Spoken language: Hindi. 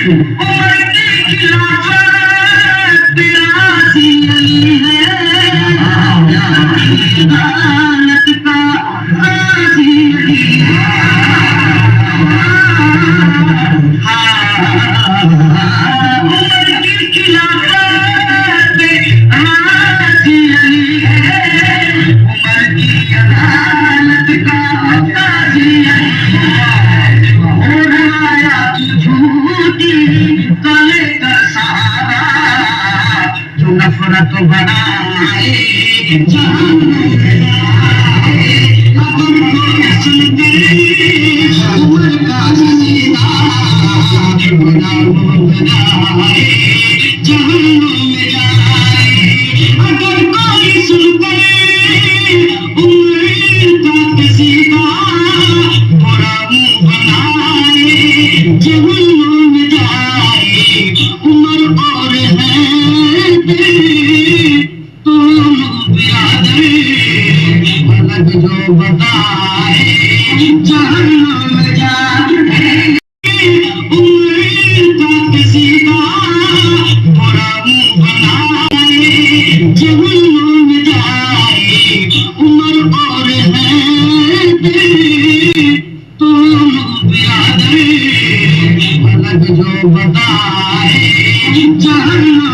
उमर की खिलाफत राजी अली है, अदालत का राजी अली है। उमर की खिलाफत राजी अली है, उमर की अदालत का राजी अली है। और आया झूठी कले का सहारा जो नफरत बनाए जान उमर का सीधा जहन्नुम में जाए। अगर कोई सुन करे उमर का सीधा बुरा मुंह बनाए जहन्नुम में जाए। उमर और है दोनों बिरादर अलग जो बताए जहन्नुम में जाए। उमर का सीधा बुरा मुंह बनाए जहन्नुम में जाए। उमर और है दोनों बिरादर अलग जो बताए जहन्नुम